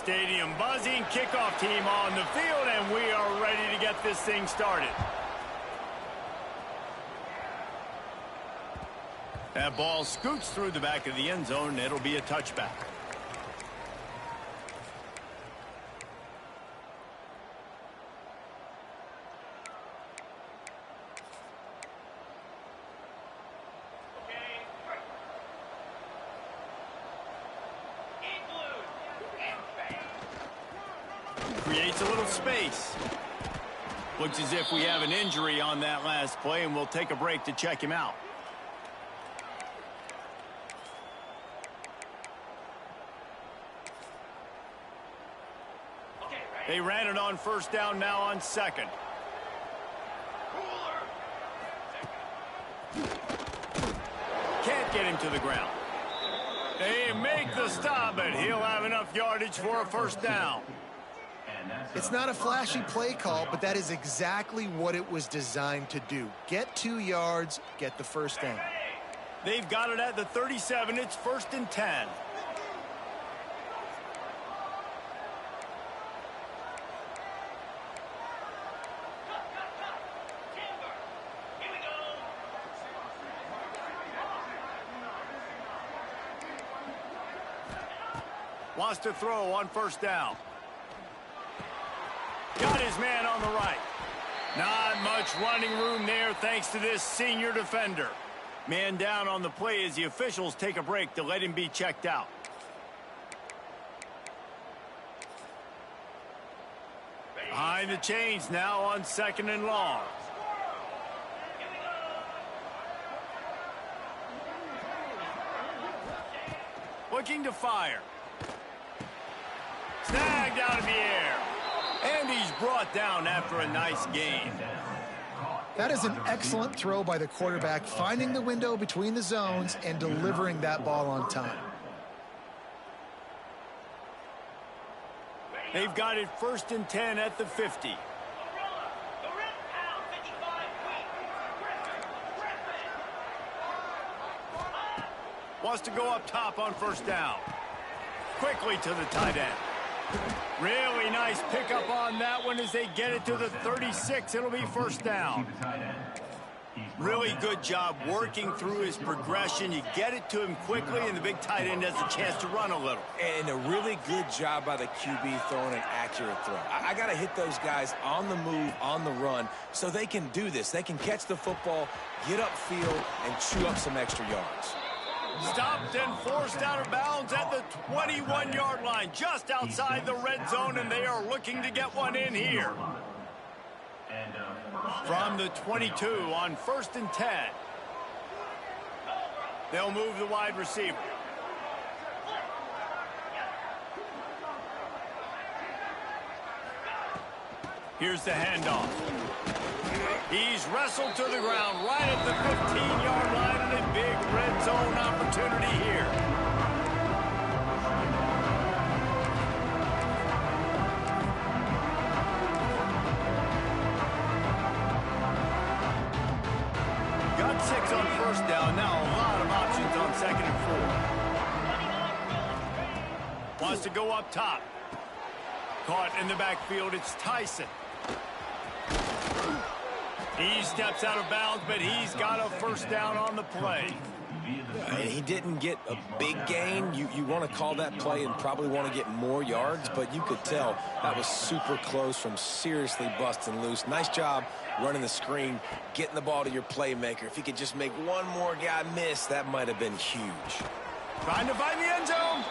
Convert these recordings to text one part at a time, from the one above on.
stadium buzzing. Kickoff team on the field, and we are ready to get this thing started. That ball scoots through the back of the end zone, and it'll be a touchback. Creates a little space. Looks as if we have an injury on that last play, and we'll take a break to check him out. They ran it on first down, now on second. Can't get him to the ground. They make the stop, but he'll have enough yardage for a first down. It's not a flashy play call, but that is exactly what it was designed to do. Get 2 yards, get the first down. They've got it at the 37. It's 1st and 10. Wants to throw on first down. Got his man on the right. Not much running room there thanks to this senior defender. Man down on the play as the officials take a break to let him be checked out. Behind the chains now on 2nd and long. Looking to fire. Snagged out of the air. And he's brought down after a nice gain. That is an excellent throw by the quarterback, finding the window between the zones and delivering that ball on time. They've got it 1st and 10 at the 50. Wants to go up top on first down. Quickly to the tight end. Really nice pickup on that one as they get it to the 36. It'll be first down. Really good job working through his progression. You get it to him quickly, and the big tight end has a chance to run a little. And a really good job by the QB throwing an accurate throw. I got to hit those guys on the move, on the run, so they can do this. They can catch the football, get upfield, and chew up some extra yards. Stopped and forced out of bounds at the 21-yard line, just outside the red zone, and they are looking to get one in here. From the 22 on 1st and 10. They'll move the wide receiver. Here's the handoff. He's wrestled to the ground right at the 15-yard line, and a big red zone opportunity here. Got 6 on first down. Now a lot of options on 2nd and 4. Wants to go up top. Caught in the backfield. It's Tyson. He steps out of bounds, but he's got a first down on the play. And he didn't get a big gain. You want to call that play and probably want to get more yards, but you could tell that was super close from seriously busting loose. Nice job running the screen, getting the ball to your playmaker. If he could just make one more guy miss, that might have been huge. Trying to find the end zone.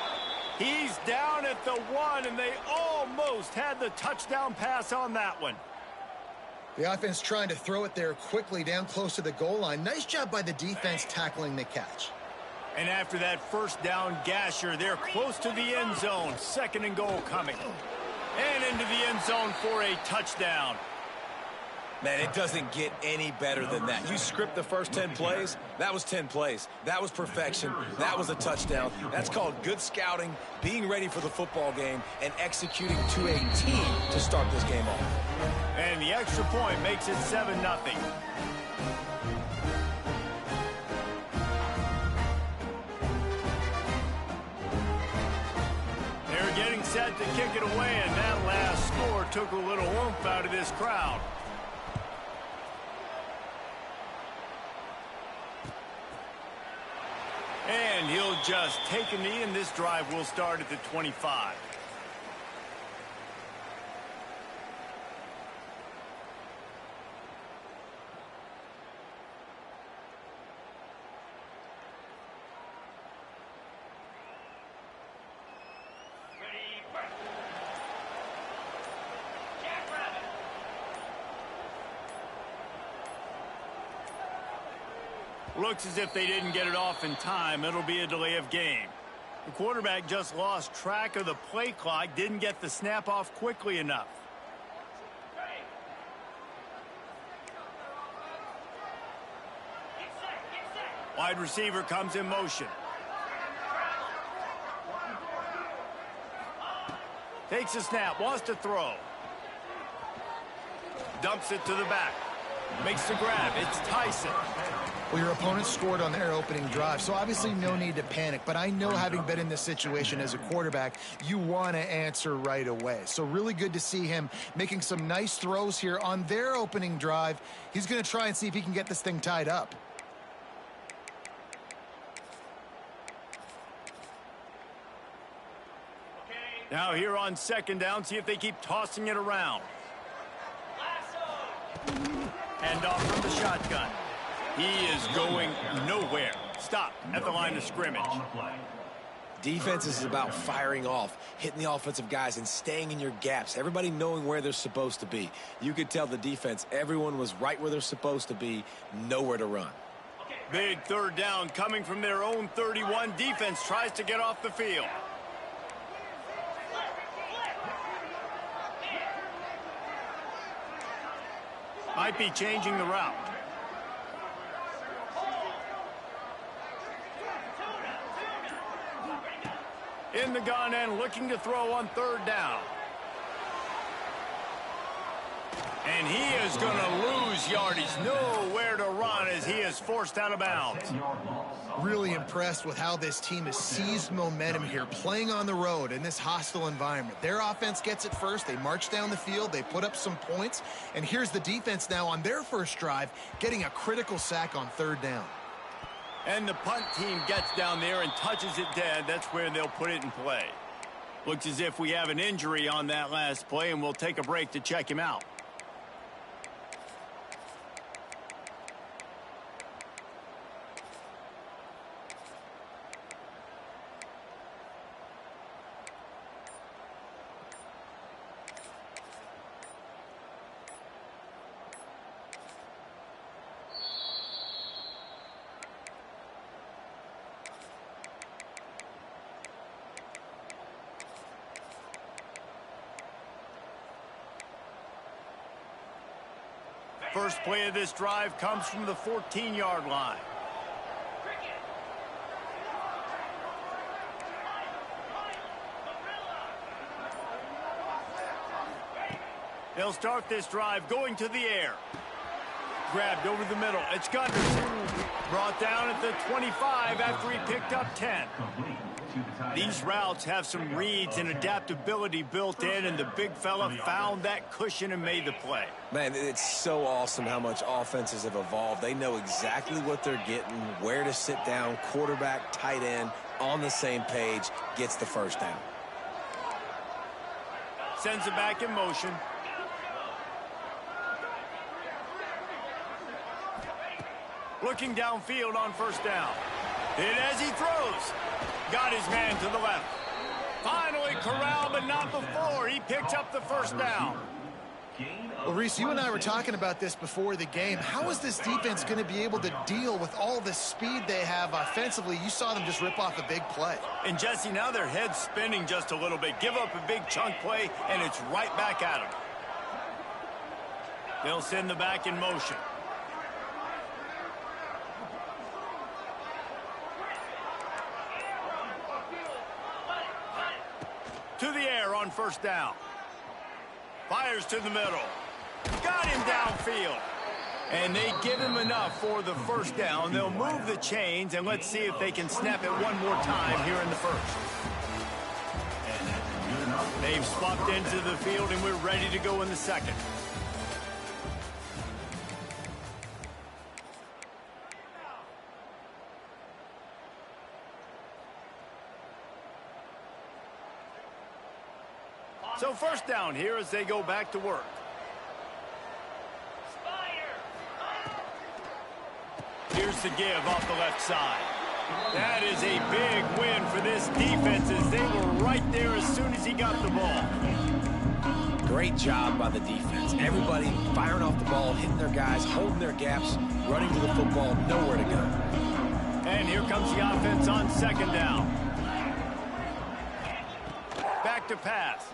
He's down at the 1, and they almost had the touchdown pass on that one. The offense trying to throw it there quickly down close to the goal line. Nice job by the defense tackling the catch. And after that first down gasher, they're close to the end zone. 2nd and goal coming. And into the end zone for a touchdown. Man, it doesn't get any better than that. You script the first 10 plays, that was 10 plays. That was perfection. That was a touchdown. That's called good scouting, being ready for the football game, and executing to a team to start this game off. And the extra point makes it 7-0. They're getting set to kick it away, and that last score took a little oomph out of this crowd. And he'll just take a knee, and this drive will start at the 25. Looks as if they didn't get it off in time. It'll be a delay of game. The quarterback just lost track of the play clock, didn't get the snap off quickly enough. Wide receiver comes in motion. Takes a snap, wants to throw. Dumps it to the back. Makes the grab. It's Tyson. Well, your opponent scored on their opening drive, so obviously no need to panic. But I know, having been in this situation as a quarterback, you want to answer right away. So really good to see him making some nice throws here on their opening drive. He's going to try and see if he can get this thing tied up. Now here on second down, see if they keep tossing it around. Hand off from the shotgun. He is going nowhere. Stop at the line of scrimmage. Defense is about firing off, hitting the offensive guys, and staying in your gaps. Everybody knowing where they're supposed to be. You could tell the defense, everyone was right where they're supposed to be, nowhere to run. Big third down coming from their own 31. Defense tries to get off the field. Might be changing the route. In the gun and looking to throw on third down. And he is going to lose yardage. Nowhere to run as he is forced out of bounds. Really impressed with how this team has seized momentum here, playing on the road in this hostile environment. Their offense gets it first. They march down the field. They put up some points. And here's the defense now on their first drive, getting a critical sack on third down. And the punt team gets down there and touches it dead. That's where they'll put it in play. Looks as if we have an injury on that last play, and we'll take a break to check him out. First play of this drive comes from the 14-yard line. They'll start this drive going to the air. Grabbed over the middle. It's Gunderson. Brought down at the 25 after he picked up 10. These routes have some reads and adaptability built in, and the big fella found that cushion and made the play. Man, it's so awesome how much offenses have evolved. They know exactly what they're getting, where to sit down, quarterback, tight end, on the same page, gets the first down. Sends it back in motion. Looking downfield on first down. Hit as he throws. Got his man to the left. Finally corralled, but not before. He picked up the first down. Well, Reese, you and I were talking about this before the game. How is this defense going to be able to deal with all the speed they have offensively? You saw them just rip off a big play. And, Jesse, now their head's spinning just a little bit. Give up a big chunk play, and it's right back at them. They'll send the back in motion. To the air on first down. Fires to the middle. Got him downfield. And they give him enough for the first down. They'll move the chains, and let's see if they can snap it one more time here in the first. They've swapped into the field, and we're ready to go in the second. So first down here as they go back to work. Here's the give off the left side. That is a big win for this defense as they were right there as soon as he got the ball. Great job by the defense. Everybody firing off the ball, hitting their guys, holding their gaps, running to the football, nowhere to go. And here comes the offense on second down. Back to pass.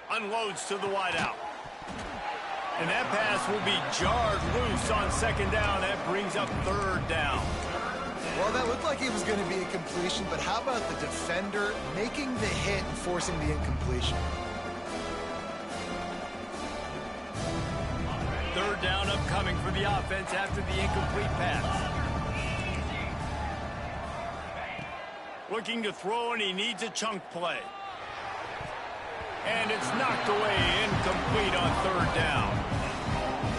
Unloads to the wideout. And that pass will be jarred loose on second down. That brings up third down. Well, that looked like it was going to be a completion, but how about the defender making the hit and forcing the incompletion? Third down upcoming for the offense after the incomplete pass. Looking to throw, and he needs a chunk play. And it's knocked away, incomplete on third down.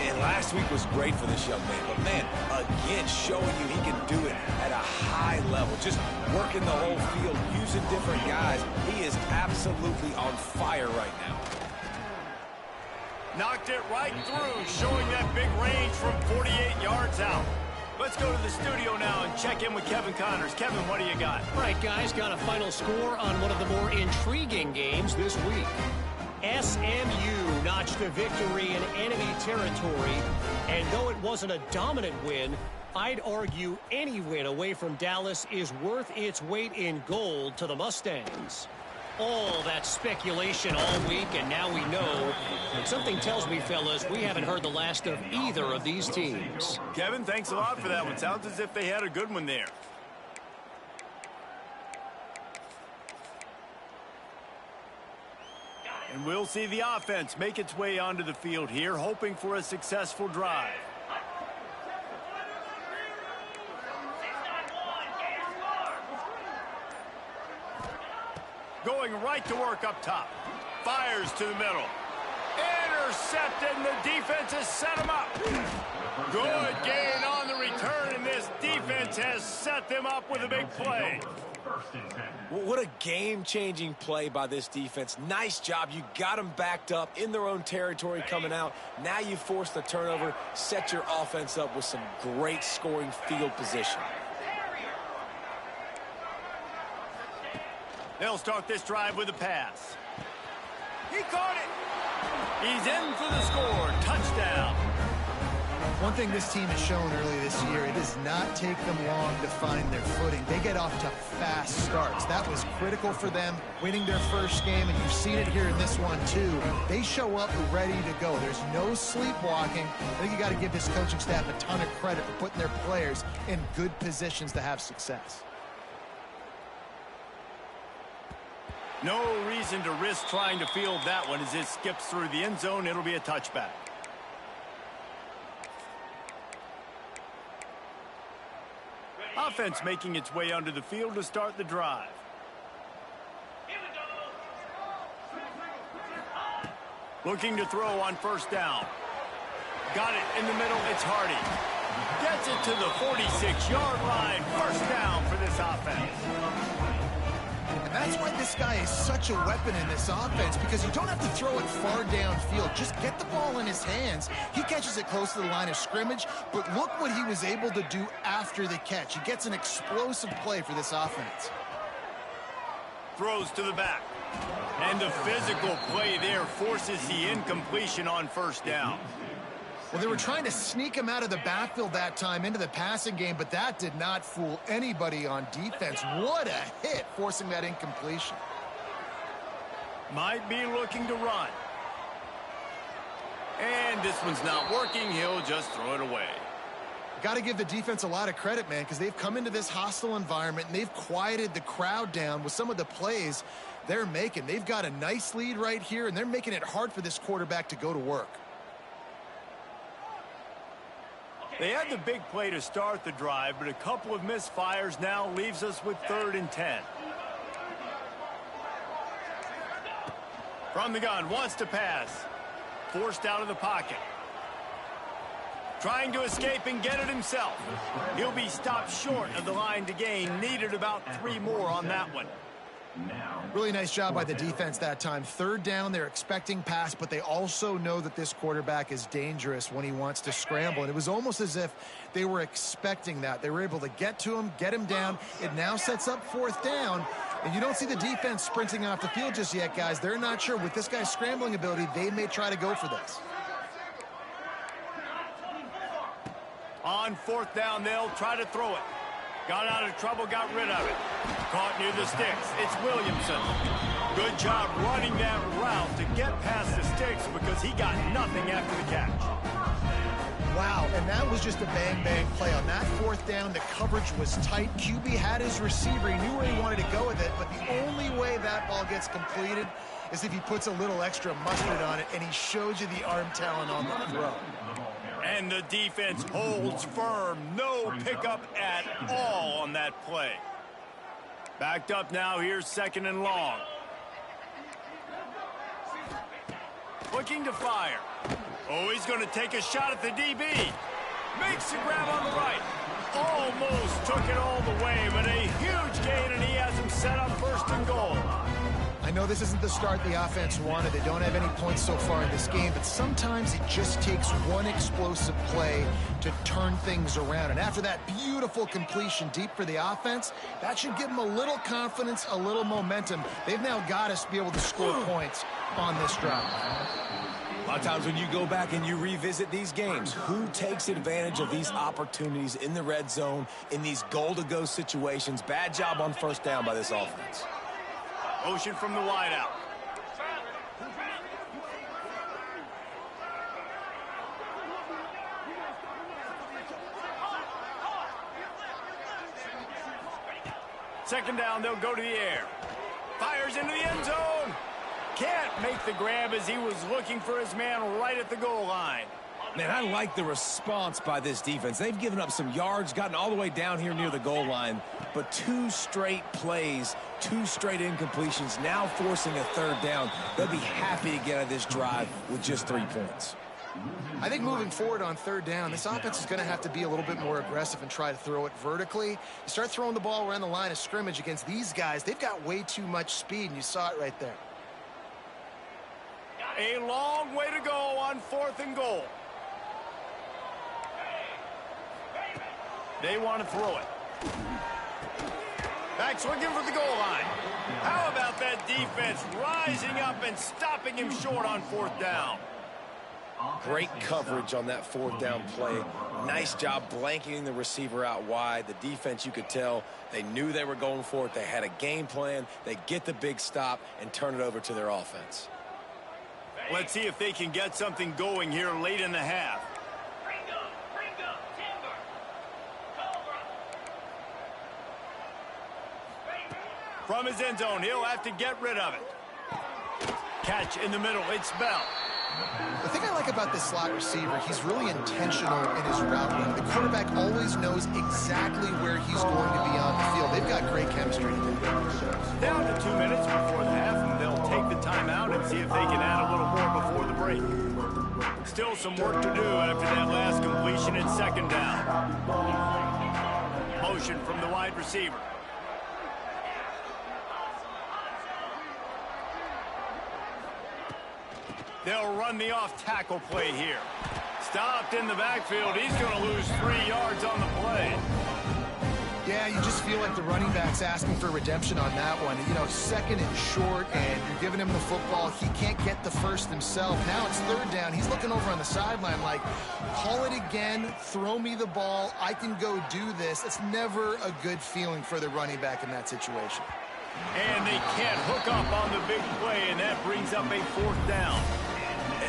And last week was great for this young man. But, man, again, showing you he can do it at a high level. Just working the whole field, using different guys. He is absolutely on fire right now. Knocked it right through, showing that big range from 48 yards out. Let's go to the studio now and check in with Kevin Connors. Kevin, what do you got? All right, guys, got a final score on one of the more intriguing games this week. SMU notched a victory in enemy territory, and though it wasn't a dominant win, I'd argue any win away from Dallas is worth its weight in gold to the Mustangs. All that speculation all week, and now we know. And something tells me, fellas, we haven't heard the last of either of these teams. Kevin, thanks a lot for that one. Sounds as if they had a good one there. And we'll see the offense make its way onto the field here, hoping for a successful drive. Going right to work up top. Fires to the middle. Intercepted, and the defense has set him up. Good gain on the return, and this defense has set them up with a big play. What a game-changing play by this defense. Nice job. You got them backed up in their own territory coming out. Now you force the turnover, set your offense up with some great scoring field position. They'll start this drive with a pass. He caught it. He's in for the score. Touchdown. One thing this team has shown early this year, it does not take them long to find their footing. They get off to fast starts. That was critical for them, winning their first game, and you've seen it here in this one too. They show up ready to go. There's no sleepwalking. I think you got to give this coaching staff a ton of credit for putting their players in good positions to have success. No reason to risk trying to field that one as it skips through the end zone. It'll be a touchback. Offense making its way onto the field to start the drive. Looking to throw on first down. Got it in the middle. It's Hardy. Gets it to the 46-yard line. First down for this offense. And that's why this guy is such a weapon in this offense, because you don't have to throw it far downfield. Just get the ball in his hands. He catches it close to the line of scrimmage, but look what he was able to do after the catch. He gets an explosive play for this offense. Throws to the back. And the physical play there forces the incompletion on first down. Well, they were trying to sneak him out of the backfield that time into the passing game, but that did not fool anybody on defense. What a hit, forcing that incompletion. Might be looking to run. And this one's not working. He'll just throw it away. Got to give the defense a lot of credit, man, because they've come into this hostile environment and they've quieted the crowd down with some of the plays they're making. They've got a nice lead right here, and they're making it hard for this quarterback to go to work. They had the big play to start the drive, but a couple of misfires now leaves us with 3rd and 10. From the gun, wants to pass. Forced out of the pocket. Trying to escape and get it himself. He'll be stopped short of the line to gain. Needed about 3 more on that one. Really nice job by the defense that time. Third down, they're expecting pass, but they also know that this quarterback is dangerous when he wants to scramble. And it was almost as if they were expecting that. They were able to get to him, get him down. It now sets up 4th down. And you don't see the defense sprinting off the field just yet, guys. They're not sure. With this guy's scrambling ability, they may try to go for this. On 4th down, they'll try to throw it. Got out of trouble, got rid of it. Caught near the sticks. It's Williamson. Good job running that route to get past the sticks because he got nothing after the catch. Wow, and that was just a bang-bang play. On that 4th down, the coverage was tight. QB had his receiver. He knew where he wanted to go with it, but the only way that ball gets completed is if he puts a little extra mustard on it, and he shows you the arm talent on the throw. And the defense holds firm. No pickup at all on that play. Backed up now. Here's 2nd and long. Looking to fire. Oh, he's going to take a shot at the DB. Makes the grab on the right. Almost took it all the way, but a huge gain, and he has him set up 1st and goal. I know this isn't the start the offense wanted. They don't have any points so far in this game, but sometimes it just takes one explosive play to turn things around. And after that beautiful completion deep for the offense, that should give them a little confidence, a little momentum. They've now got to be able to score points on this drive. A lot of times when you go back and you revisit these games, who takes advantage of these opportunities in the red zone, in these goal-to-go situations? Bad job on 1st down by this offense. Motion from the wideout. Second down, they'll go to the air. Fires into the end zone. Can't make the grab as he was looking for his man right at the goal line. Man, I like the response by this defense. They've given up some yards, gotten all the way down here near the goal line, but 2 straight plays, 2 straight incompletions, now forcing a 3rd down. They'll be happy to get out of this drive with just 3 points. I think moving forward on 3rd down, this offense is going to have to be a little bit more aggressive and try to throw it vertically. You start throwing the ball around the line of scrimmage against these guys, they've got way too much speed, and you saw it right there. A long way to go on 4th and goal. They want to throw it. Back swinging for the goal line. How about that defense rising up and stopping him short on 4th down? Great coverage on that 4th down play. Nice job blanketing the receiver out wide. The defense, you could tell, they knew they were going for it. They had a game plan. They get the big stop and turn it over to their offense. Let's see if they can get something going here late in the half. From his end zone, he'll have to get rid of it. Catch in the middle, it's Bell. The thing I like about this slot receiver, he's really intentional in his route running. The quarterback always knows exactly where he's going to be on the field. They've got great chemistry together. Down to 2 minutes before the half, and they'll take the timeout and see if they can add a little more before the break. Still some work to do after that last completion at 2nd down. Motion from the wide receiver. They'll run the off-tackle play here. Stopped in the backfield. He's going to lose 3 yards on the play. Yeah, you just feel like the running back's asking for redemption on that one. You know, 2nd and short, and you're giving him the football. He can't get the first himself. Now it's 3rd down. He's looking over on the sideline like, call it again, throw me the ball, I can go do this. It's never a good feeling for the running back in that situation. And they can't hook up on the big play, and that brings up a 4th down.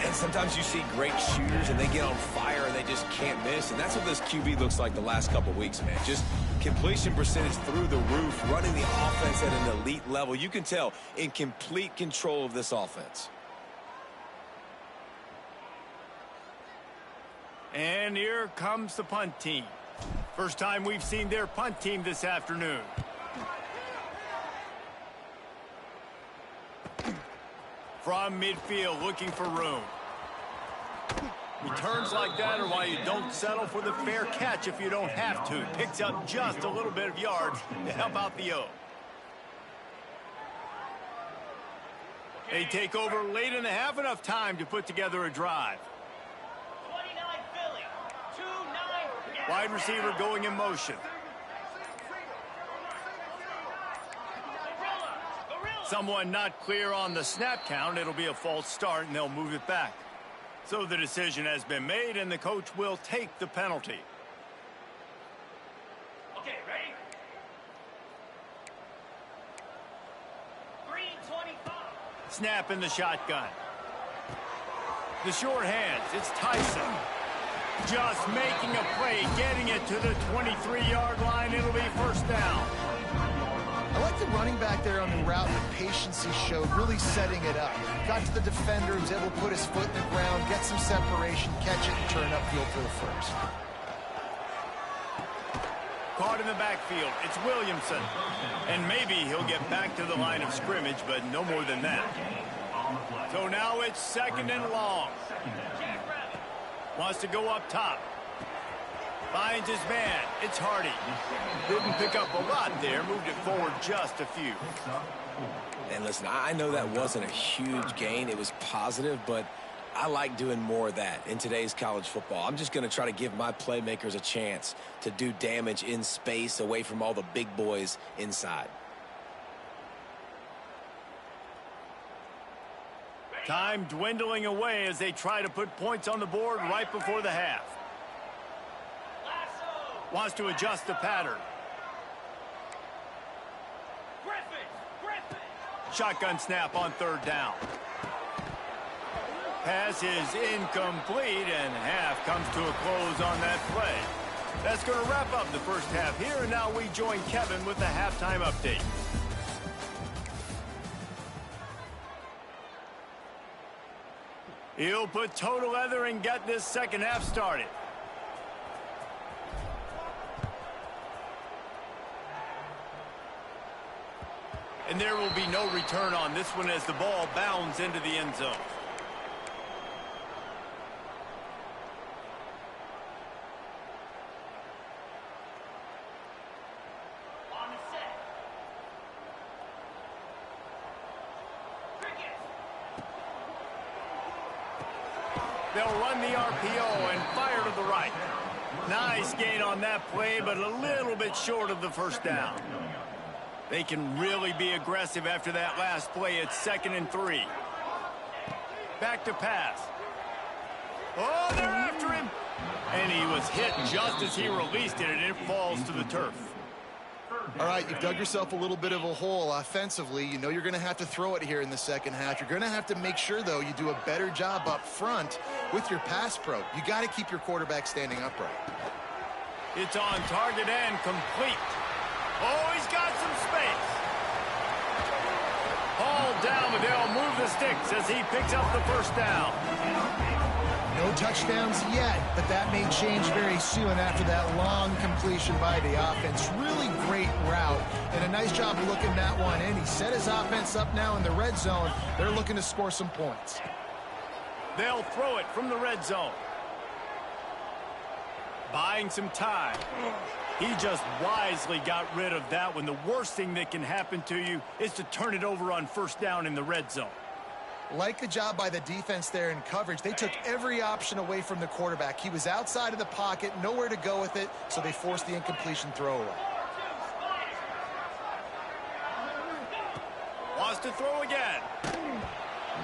And sometimes you see great shooters, and they get on fire, and they just can't miss. And that's what this QB looks like the last couple of weeks, man. Just completion percentage through the roof, running the offense at an elite level. You can tell in complete control of this offense. And here comes the punt team. First time we've seen their punt team this afternoon. From midfield, looking for room. Returns like that are why you don't settle for the fair catch if you don't have to. Picks up just a little bit of yards to help out the O. They take over late in the half, enough time to put together a drive. 29 Philly, 2-9. Wide receiver going in motion. Someone not clear on the snap count. It'll be a false start, and they'll move it back. So the decision has been made, and the coach will take the penalty. Okay, ready? 3:25. Snap in the shotgun. The short hands. It's Tyson. Just making a play, getting it to the 23-yard line. It'll be first down. I like the running back there on the route, the patience he showed, really setting it up. Got to the defender, was able to put his foot in the ground, get some separation, catch it, and turn upfield for the first. Caught in the backfield. It's Williamson. And maybe he'll get back to the line of scrimmage, but no more than that. So now it's second and long. Wants to go up top. Finds his man. It's Hardy. Didn't pick up a lot there. Moved it forward just a few. And listen, I know that wasn't a huge gain. It was positive, but I like doing more of that in today's college football. I'm just going to try to give my playmakers a chance to do damage in space away from all the big boys inside. Time dwindling away as they try to put points on the board right before the half. Wants to adjust the pattern. Shotgun snap on third down. Pass is incomplete, and half comes to a close on that play. That's going to wrap up the first half here, and now we join Kevin with the halftime update. He'll put toe together and get this second half started. And there will be no return on this one as the ball bounds into the end zone. On the set. Cricket. They'll run the RPO and fire to the right. Nice gain on that play, but a little bit short of the first down. They can really be aggressive after that last play. It's 2nd and 3. Back to pass. Oh, they're after him. And he was hit just as he released it, and it falls to the turf. All right, you've dug yourself a little bit of a hole offensively. You know you're going to have to throw it here in the second half. You're going to have to make sure, though, you do a better job up front with your pass pro. You got to keep your quarterback standing upright. It's on target and complete. Oh, he's got some space. Hauled down, but they'll move the sticks as he picks up the first down. No touchdowns yet, but that may change very soon after that long completion by the offense. Really great route, and a nice job of looking that one in. He set his offense up now in the red zone. They're looking to score some points. They'll throw it from the red zone. Buying some time. He just wisely got rid of that one. The worst thing that can happen to you is to turn it over on first down in the red zone. Like the job by the defense there in coverage. They took every option away from the quarterback. He was outside of the pocket, nowhere to go with it, so they forced the incompletion throwaway. Wants to throw again.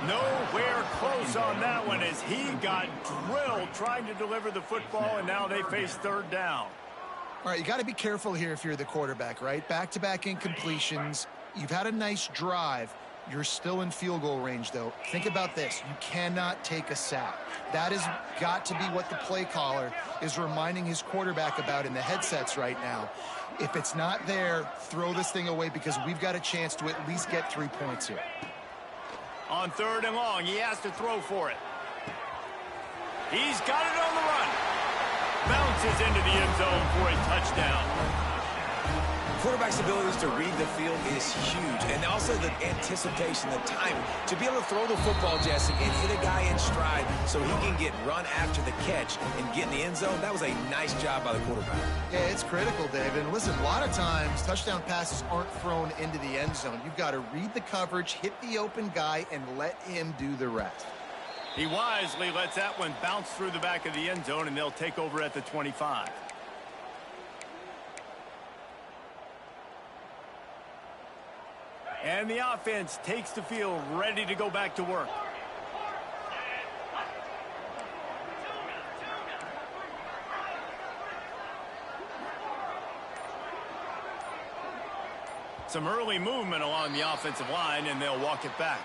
Nowhere close on that one as he got drilled trying to deliver the football, and now they face third down. All right, you got to be careful here if you're the quarterback, right? Back-to-back incompletions. You've had a nice drive. You're still in field goal range, though. Think about this. You cannot take a sack. That has got to be what the play caller is reminding his quarterback about in the headsets right now. If it's not there, throw this thing away because we've got a chance to at least get 3 points here. On third and long, he has to throw for it. He's got it on the run. Bounces into the end zone for a touchdown. quarterback's abilities to read the field is huge. And also the anticipation, the timing. To be able to throw the football, Jesse, and hit a guy in stride so he can get run after the catch and get in the end zone, that was a nice job by the quarterback. Yeah, it's critical, David. And listen, a lot of times touchdown passes aren't thrown into the end zone. You've got to read the coverage, hit the open guy, and let him do the rest. He wisely lets that one bounce through the back of the end zone, and they'll take over at the 25. And the offense takes the field, ready to go back to work. Some early movement along the offensive line, and they'll walk it back.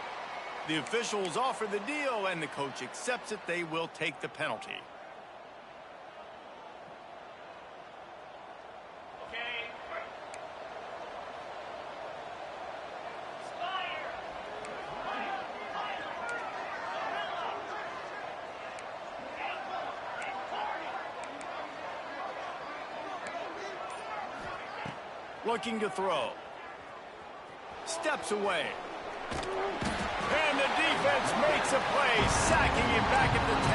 The officials offer the deal, and the coach accepts it. They will take the penalty. Looking to throw. Steps away. And the defense makes a play, sacking him back at the 10.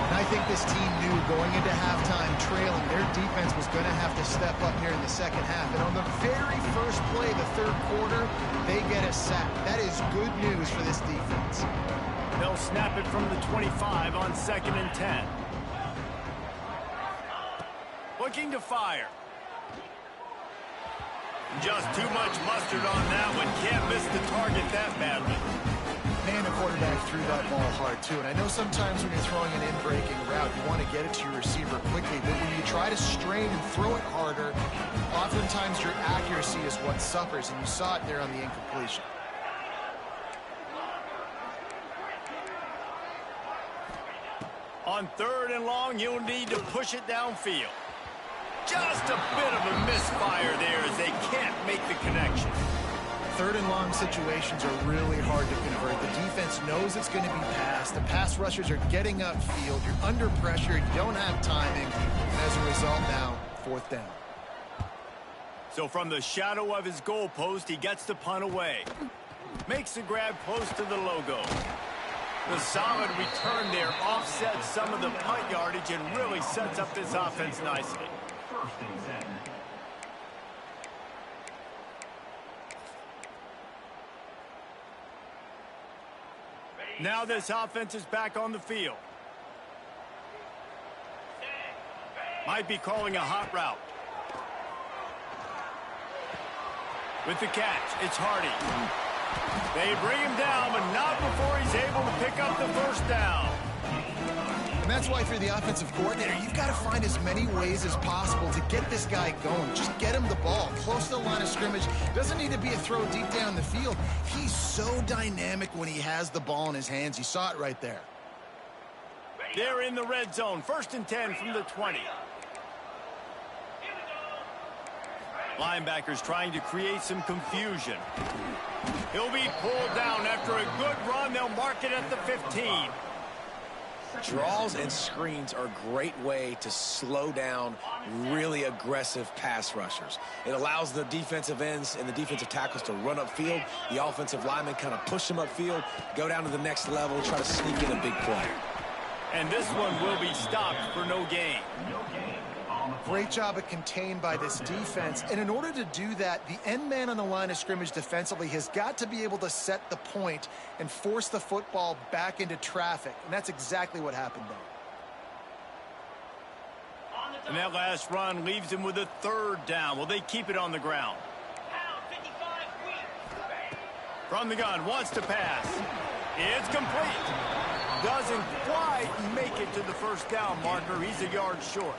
And I think this team knew going into halftime trailing, their defense was going to have to step up here in the second half. And on the very first play, the third quarter, they get a sack. That is good news for this defense. They'll snap it from the 25 on 2nd and 10. Looking to fire. Just too much mustard on that one. Can't miss the target that badly. Man, the quarterback threw that ball hard, too. And I know sometimes when you're throwing an in-breaking route, you want to get it to your receiver quickly. But when you try to strain and throw it harder, oftentimes your accuracy is what suffers. And you saw it there on the incompletion. On 3rd and long, you'll need to push it downfield. Just a bit of a misfire there as they can't make the connection. 3rd and long situations are really hard to convert. The defense knows it's going to be passed. The pass rushers are getting upfield. You're under pressure. You don't have timing. And as a result now, 4th down. So from the shadow of his goalpost, he gets the punt away. Makes the grab close to the logo. The solid return there offsets some of the punt yardage and really sets up this offense nicely. Now this offense is back on the field. Might be calling a hot route. With the catch, it's Hardy. They bring him down, but not before he's able to pick up the first down. And that's why, for the offensive coordinator, you've got to find as many ways as possible to get this guy going. Just get him the ball close to the line of scrimmage. Doesn't need to be a throw deep down the field. He's so dynamic when he has the ball in his hands. You saw it right there. They're in the red zone. 1st and 10 from the 20. Linebackers trying to create some confusion. He'll be pulled down after a good run. They'll mark it at the 15. Draws and screens are a great way to slow down really aggressive pass rushers. It allows the defensive ends and the defensive tackles to run upfield. The offensive linemen kind of push them upfield, go down to the next level, try to sneak in a big play. And this one will be stopped for no gain. Great job of contained by this defense. And in order to do that, the end man on the line of scrimmage defensively has got to be able to set the point and force the football back into traffic. And that's exactly what happened there. And that last run leaves him with a 3rd down. Will they keep it on the ground? From the gun, wants to pass. It's complete. Doesn't quite make it to the first down marker. He's a yard short.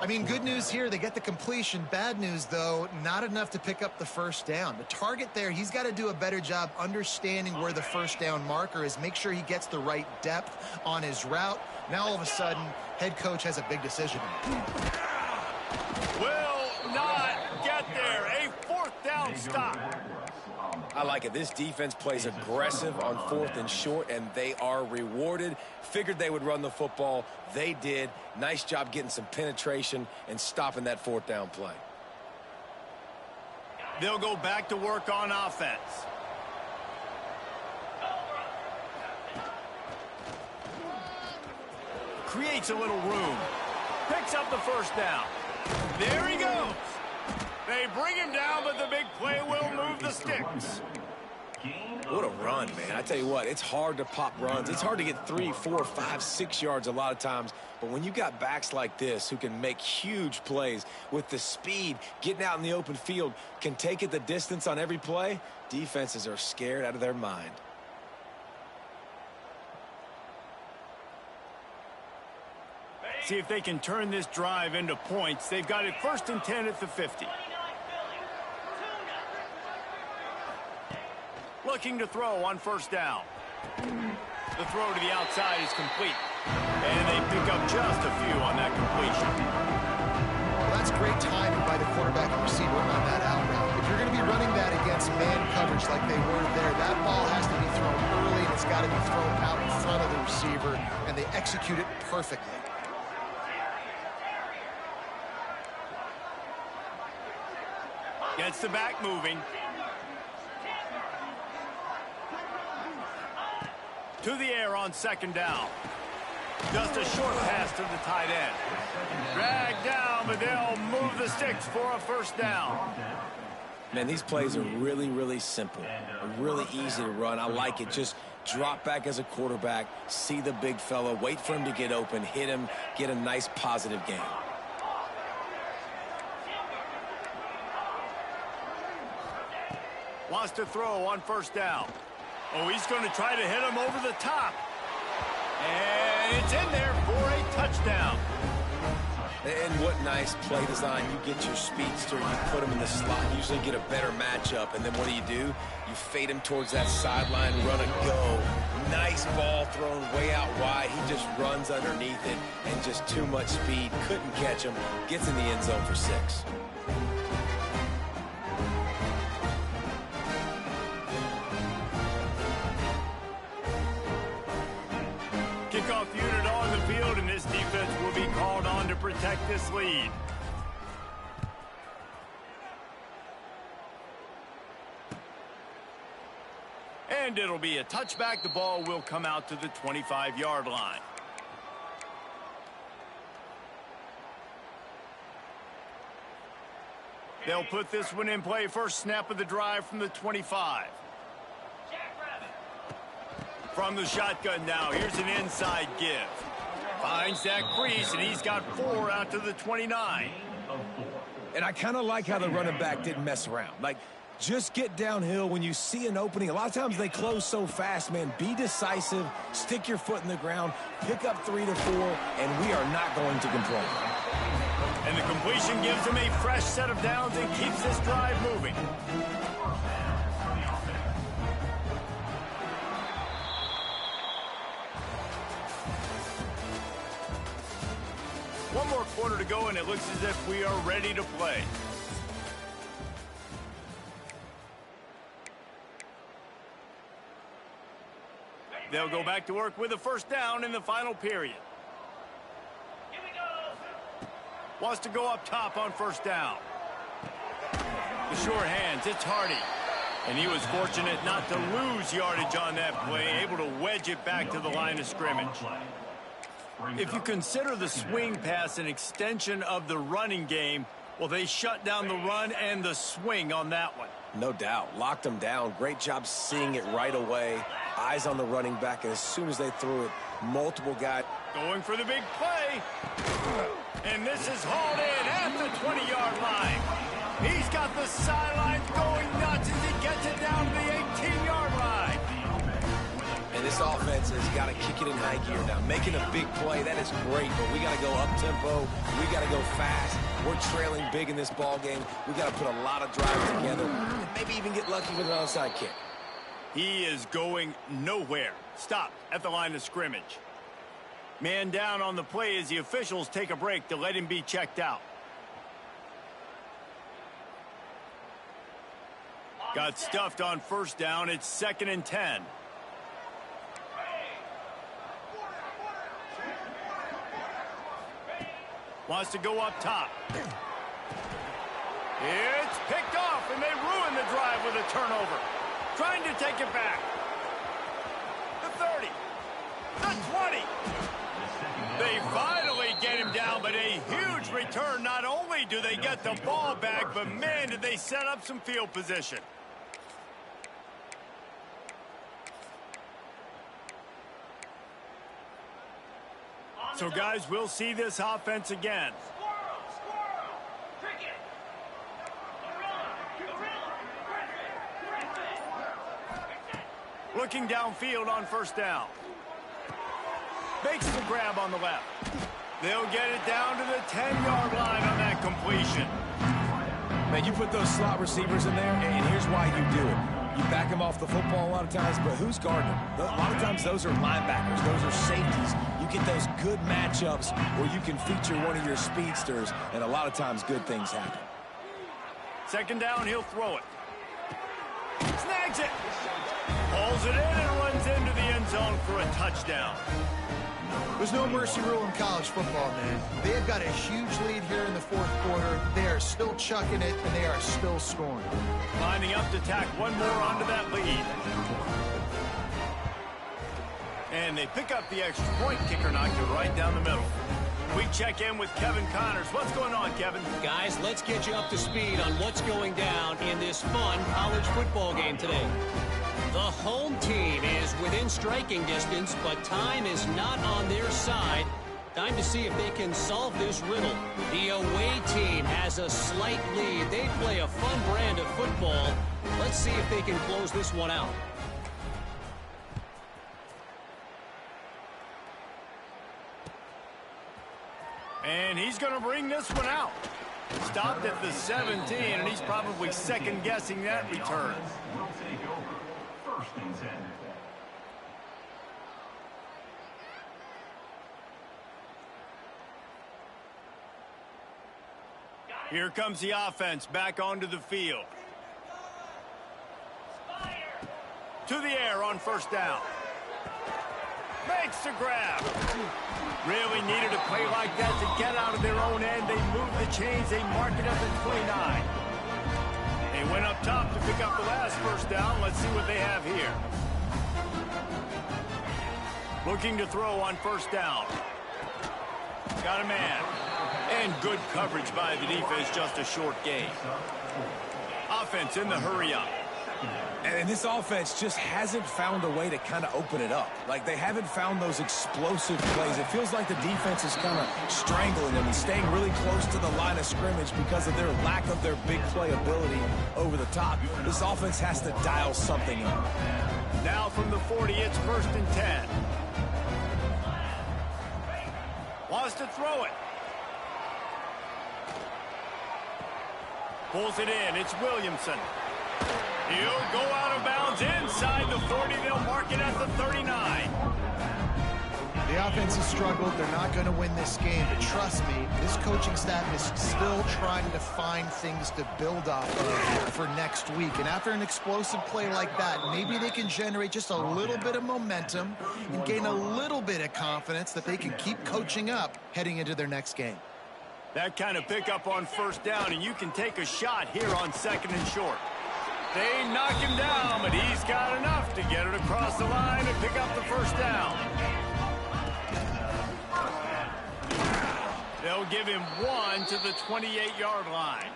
I mean, good news here, they get the completion. Bad news, though, not enough to pick up the first down. The target there, he's got to do a better job understanding where the first down marker is, make sure he gets the right depth on his route. Now, all of a sudden, head coach has a big decision. Will not get there. A 4th down stop. I like it. This defense plays aggressive on 4th and short, and they are rewarded. Figured they would run the football. They did. Nice job getting some penetration and stopping that 4th down play. They'll go back to work on offense. Creates a little room. Picks up the first down. There he goes. They bring him down, but the big play will move the sticks. What a run, man. I tell you what, it's hard to pop runs. It's hard to get 3, 4, 5, 6 yards a lot of times. But when you got backs like this who can make huge plays with the speed, getting out in the open field, can take it the distance on every play, defenses are scared out of their mind. See if they can turn this drive into points. They've got it 1st and 10 at the 50. Looking to throw on first down. The throw to the outside is complete. And they pick up just a few on that completion. Well, that's great timing by the quarterback and receiver on that out route. If you're going to be running that against man coverage like they were there, that ball has to be thrown early and it's got to be thrown out in front of the receiver, and they execute it perfectly. Gets the back moving. To the air on 2nd down. Just a short pass to the tight end. Dragged down, but they'll move the sticks for a first down. Man, these plays are really, really simple. Really easy to run. I like it. Just drop back as a quarterback, see the big fella, wait for him to get open, hit him, get a nice positive gain. Wants to throw on first down. Oh, he's going to try to hit him over the top. And it's in there for a touchdown. And what nice play design. You get your speedster, you put him in the slot, usually get a better matchup. And then what do? You fade him towards that sideline, run and go. Nice ball thrown way out wide. He just runs underneath it and just too much speed. Couldn't catch him. Gets in the end zone for 6. Kickoff unit on the field, and this defense will be called on to protect this lead. And it'll be a touchback. The ball will come out to the 25-yard line. They'll put this one in play. First snap of the drive from the 25. From the shotgun now, here's an inside give. Finds that crease, and he's got 4 out to the 29. And I kind of like how the running back didn't mess around. Like, just get downhill when you see an opening. A lot of times they close so fast, man. Be decisive, stick your foot in the ground, pick up 3 to 4, and we are not going to complain. And the completion gives him a fresh set of downs and keeps this drive moving. One more quarter to go, and it looks as if we are ready to play. They'll go back to work with a first down in the final period. Here we go. Wants to go up top on first down. The sure hands, it's Hardy. And he was fortunate not to lose yardage on that play, able to wedge it back to the line of scrimmage. If you consider the swing pass an extension of the running game, well, they shut down the run and the swing on that one. No doubt. Locked him down. Great job seeing it right away. Eyes on the running back, and as soon as they threw it, multiple guys. Going for the big play. And this is hauled in at the 20-yard line. He's got the sidelines going nuts as he gets it down to the 18-yard line. And this offense has got to kick it in high gear now. Making a big play, that is great, but we got to go up-tempo. We got to go fast. We're trailing big in this ball game. We got to put a lot of drives together and maybe even get lucky with an onside kick. He is going nowhere. Stopped at the line of scrimmage. Man down on the play as the officials take a break to let him be checked out. Got stuffed on first down. It's 2nd and 10. Wants to go up top. It's picked off, and they drive with a turnover. Trying to take it back. The 30. The 20. They finally get him down, but a huge return. Not only do they get the ball back, but man, did they set up some field position. So, guys, we'll see this offense again. Looking downfield on first down. Makes the grab on the left. They'll get it down to the 10-yard line on that completion. Man, you put those slot receivers in there, and here's why you do it. You back them off the football a lot of times, but who's guarding them? A lot of times those are linebackers. Those are safeties. You get those good matchups where you can feature one of your speedsters, and a lot of times good things happen. Second down, he'll throw it. Snags it. Pulls it in and runs into the end zone for a touchdown. There's no mercy rule in college football, man. They've got a huge lead here in the fourth quarter. They are still chucking it, and they are still scoring. Lining up to tack one more onto that lead. And they pick up the extra point. Kicker knocked it right down the middle. We check in with Kevin Connors. What's going on, Kevin? Guys, let's get you up to speed on what's going down in this fun college football game today. The home team is within striking distance, but time is not on their side. Time to see if they can solve this riddle. The away team has a slight lead. They play a fun brand of football. Let's see if they can close this one out. And he's going to bring this one out. Stopped at the 17, and he's probably second-guessing that return. Here comes the offense back onto the field. To the air on first down. Makes the grab. Really needed a play like that to get out of their own end. They move the chains. They mark it up at 29. They went up top to pick up the last first down. Let's see what they have here. Looking to throw on first down. Got a man. And good coverage by the defense, just a short gain. Offense in the hurry-up. And this offense just hasn't found a way to kind of open it up. Like, they haven't found those explosive plays. It feels like the defense is kind of strangling them and staying really close to the line of scrimmage because of their lack of their big play ability over the top. This offense has to dial something up. Now from the 40, it's 1st and 10. Wants to throw it. Pulls it in. It's Williamson. He'll go out of bounds inside the 40. They'll mark it at the 39. The offense has struggled. They're not going to win this game. But trust me, this coaching staff is still trying to find things to build off of for next week. And after an explosive play like that, maybe they can generate just a little bit of momentum and gain a little bit of confidence that they can keep coaching up heading into their next game. That kind of pickup on first down, and you can take a shot here on 2nd and short. They knock him down, but he's got enough to get it across the line and pick up the first down. They'll give him one to the 28-yard line.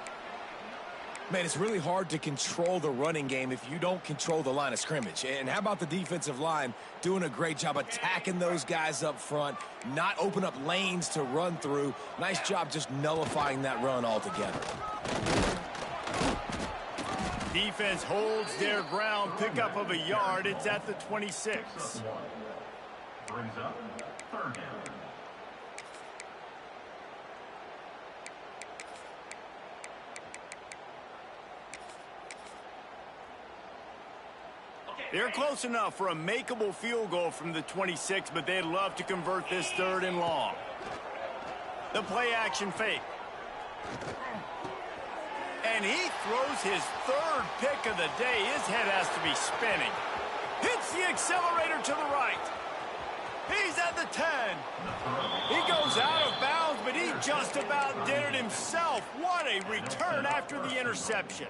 Man, it's really hard to control the running game if you don't control the line of scrimmage. And how about the defensive line doing a great job attacking those guys up front, not open up lanes to run through. Nice job just nullifying that run altogether. Defense holds their ground, pickup of a yard. It's at the 26. Brings up 3rd down. They're close enough for a makeable field goal from the 26, but they'd love to convert this 3rd and long. The play action fake. And he throws his 3rd pick of the day. His head has to be spinning. Hits the accelerator to the right. He's at the 10. He goes out of bounds, but he just about did it himself. What a return after the interception.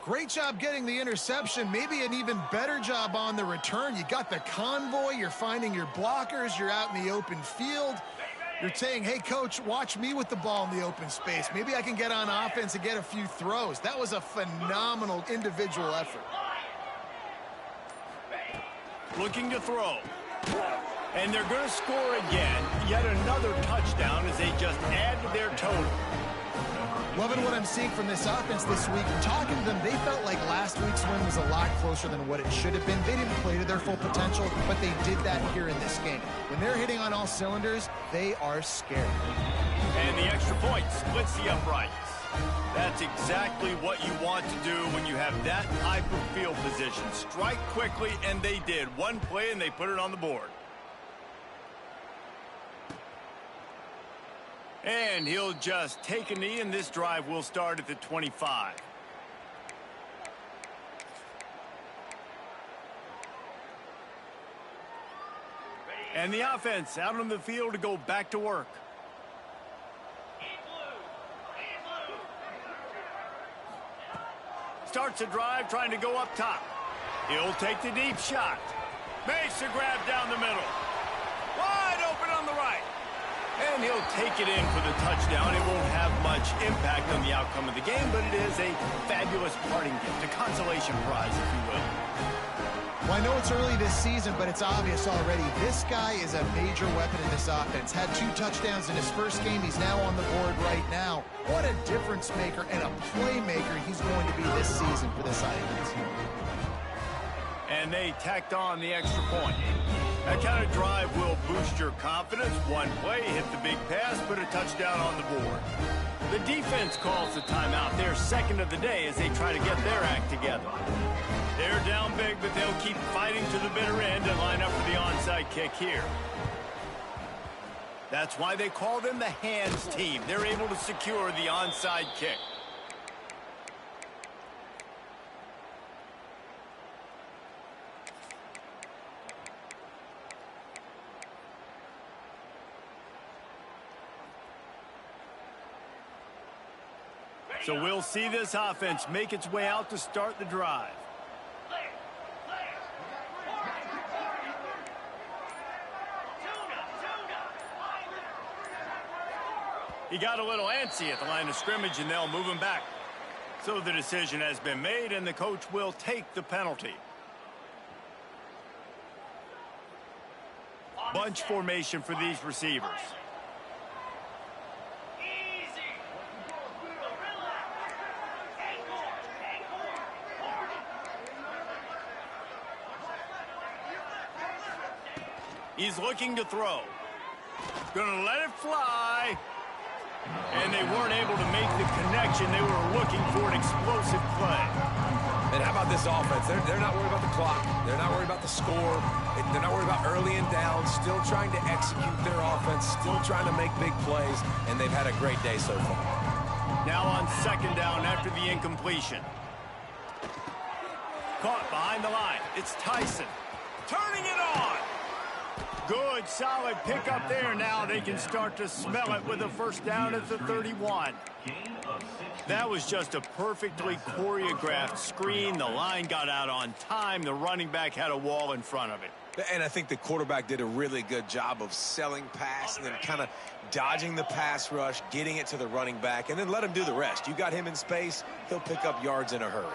Great job getting the interception. Maybe an even better job on the return. You got the convoy. You're finding your blockers. You're out in the open field. You're saying, hey, coach, watch me with the ball in the open space. Maybe I can get on offense and get a few throws. That was a phenomenal individual effort. Looking to throw. And they're going to score again. Yet another touchdown as they just add to their total. Loving what I'm seeing from this offense this week. Talking to them, they felt like last week's win was a lot closer than what it should have been. They didn't play to their full potential, but they did that here in this game. When they're hitting on all cylinders, they are scary. And the extra point splits the uprights. That's exactly what you want to do when you have that type of field position. Strike quickly, and they did. One play, and they put it on the board. And he'll just take a knee, and this drive will start at the 25. And the offense out on the field to go back to work. Starts a drive trying to go up top. He'll take the deep shot. Makes the grab down the middle. Wide open on the right. And he'll take it in for the touchdown. It won't have much impact on the outcome of the game, but it is a fabulous parting gift, a consolation prize, if you will. Well, I know it's early this season, but it's obvious already. This guy is a major weapon in this offense. Had 2 touchdowns in his first game. He's now on the board right now. What a difference maker and a playmaker he's going to be this season for this offense. And they tacked on the extra point. That kind of drive will boost your confidence. One play, hit the big pass, put a touchdown on the board. The defense calls the timeout. They're second of the day as they try to get their act together. They're down big, but they'll keep fighting to the bitter end and line up for the onside kick here. That's why they call them the hands team. They're able to secure the onside kick. So we'll see this offense make its way out to start the drive. He got a little antsy at the line of scrimmage, and they'll move him back. So the decision has been made, and the coach will take the penalty. Bunch formation for these receivers. He's looking to throw. Gonna let it fly. And they weren't able to make the connection. They were looking for an explosive play. And how about this offense? They're not worried about the clock. They're not worried about the score. They're not worried about early and down. Still trying to execute their offense. Still trying to make big plays. And they've had a great day so far. Now on second down after the incompletion. Caught behind the line. It's Tyson. Turning it on. Good, solid pickup there. Now they can start to smell it with a first down at the 31. That was just a perfectly choreographed screen. The line got out on time. The running back had a wall in front of it. And I think the quarterback did a really good job of selling pass and then kind of dodging the pass rush, getting it to the running back, and then let him do the rest. You got him in space, he'll pick up yards in a hurry.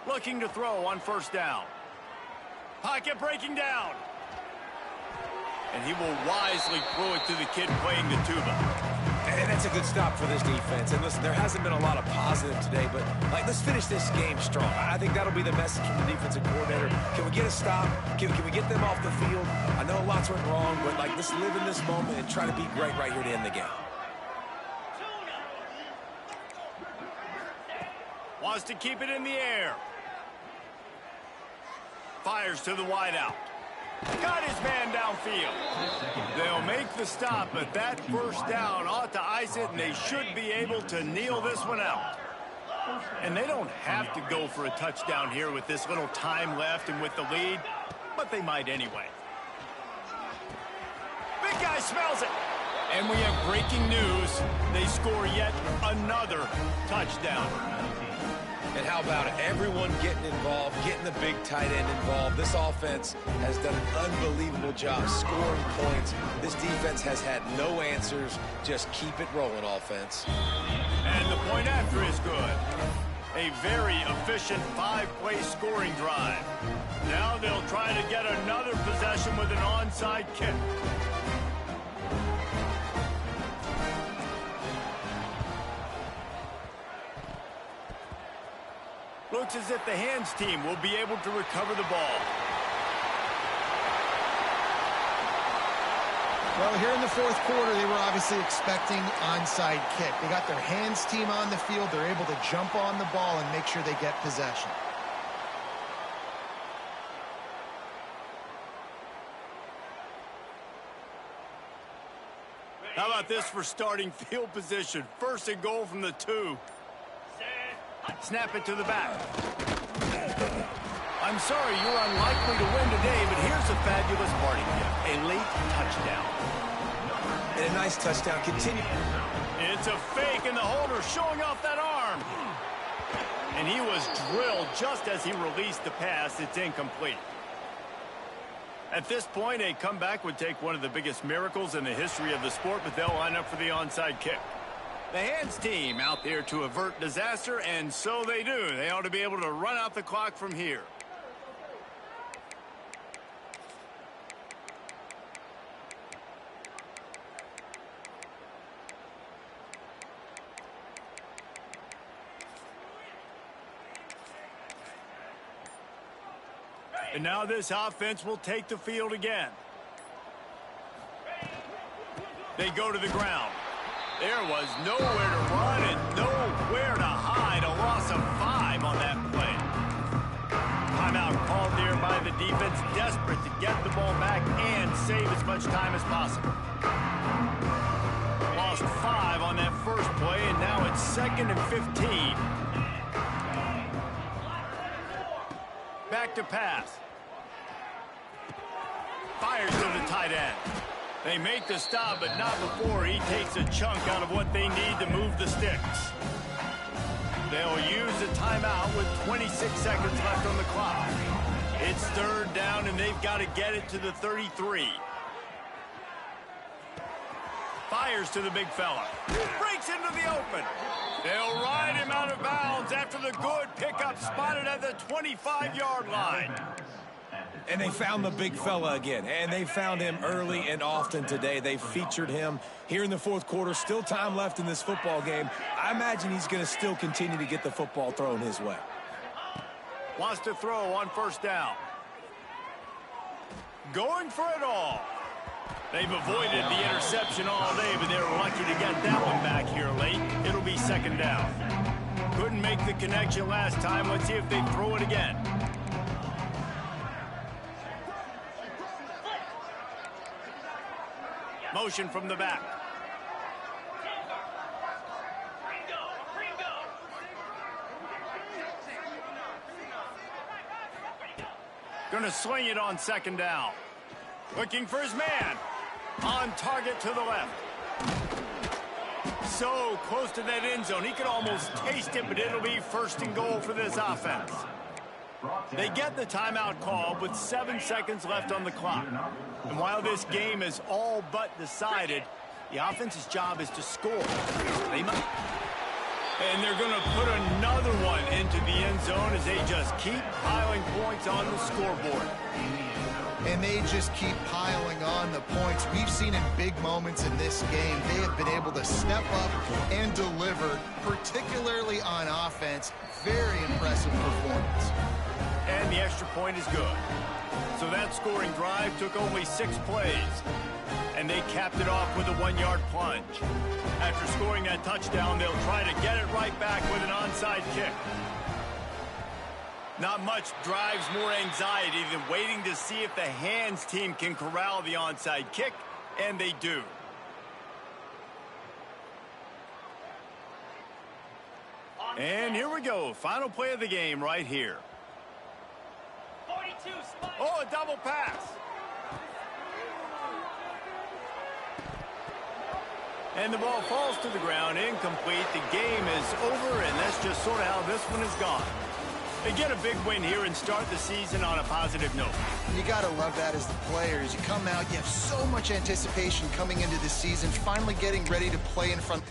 Looking to throw on first down. Pocket breaking down. And he will wisely throw it to the kid playing the tuba. And that's a good stop for this defense. And listen, there hasn't been a lot of positive today, but let's finish this game strong. I think that'll be the message from the defensive coordinator. Can we get a stop? Can we get them off the field? I know lots went wrong, but let's live in this moment and try to be great right here to end the game. Wants to keep it in the air. Fires to the wideout. Got his man downfield. They'll make the stop, but that first down ought to ice it, and they should be able to kneel this one out. And they don't have to go for a touchdown here with this little time left and with the lead, but they might anyway. big guy smells it. And we have breaking news. They score yet another touchdown. And how about it? Everyone getting involved, getting the big tight end involved. This offense has done an unbelievable job scoring points. This defense has had no answers. Just keep it rolling, offense. And the point after is good. A very efficient 5-play scoring drive. Now they'll try to get another possession with an onside kick. Looks as if the hands team will be able to recover the ball. Well, here in the fourth quarter, they were obviously expecting onside kick. They got their hands team on the field. They're able to jump on the ball and make sure they get possession. How about this for starting field position? First and goal from the 2. Snap it to the back. I'm sorry you're unlikely to win today, but here's a fabulous party gift. A late touchdown. And a nice touchdown. Continue. It's a fake, and the holder showing off that arm. And he was drilled just as he released the pass. It's incomplete. At this point, a comeback would take one of the biggest miracles in the history of the sport, but they'll line up for the onside kick. The hands team out there to avert disaster, and so they do. They ought to be able to run out the clock from here. And now this offense will take the field again. They go to the ground. There was nowhere to run and nowhere to hide. A loss of 5 on that play. Timeout called there by the defense, desperate to get the ball back and save as much time as possible. Lost 5 on that first play, and now it's 2nd and 15. Back to pass. Fires to the tight end. They make the stop, but not before he takes a chunk out of what they need to move the sticks. They'll use a timeout with 26 seconds left on the clock. It's 3rd down, and they've got to get it to the 33. Fires to the big fella. Breaks into the open. They'll ride him out of bounds after the good pickup spotted at the 25-yard line. And they found the big fella again, and they found him early and often today. They featured him here in the fourth quarter. Still time left in this football game. I imagine he's going to still continue to get the football thrown his way. Wants to throw on 1st down. Going for it all. They've avoided the interception all day, but they're lucky to get that one back here late. It'll be 2nd down. Couldn't make the connection last time. Let's see if they throw it again. Motion from the back. Going to sling it on 2nd down. Looking for his man. On target to the left. So close to that end zone. He could almost taste it, but it'll be 1st and goal for this offense. They get the timeout call with 7 seconds left on the clock. And while this game is all but decided, the offense's job is to score. And they're going to put another one into the end zone as they just keep piling points on the scoreboard. And they just keep piling on the points. We've seen in big moments in this game, they have been able to step up and deliver, particularly on offense. Very impressive performance. And the extra point is good. So that scoring drive took only 6 plays. And they capped it off with a 1-yard plunge. After scoring that touchdown, they'll try to get it right back with an onside kick. Not much drives more anxiety than waiting to see if the hands team can corral the onside kick, and they do. And here we go. Final play of the game right here. Oh, a double pass. And the ball falls to the ground, incomplete. The game is over, and that's just sort of how this one has gone. They get a big win here and start the season on a positive note. You got to love that as the players. You come out, you have so much anticipation coming into the season, finally getting ready to play in front.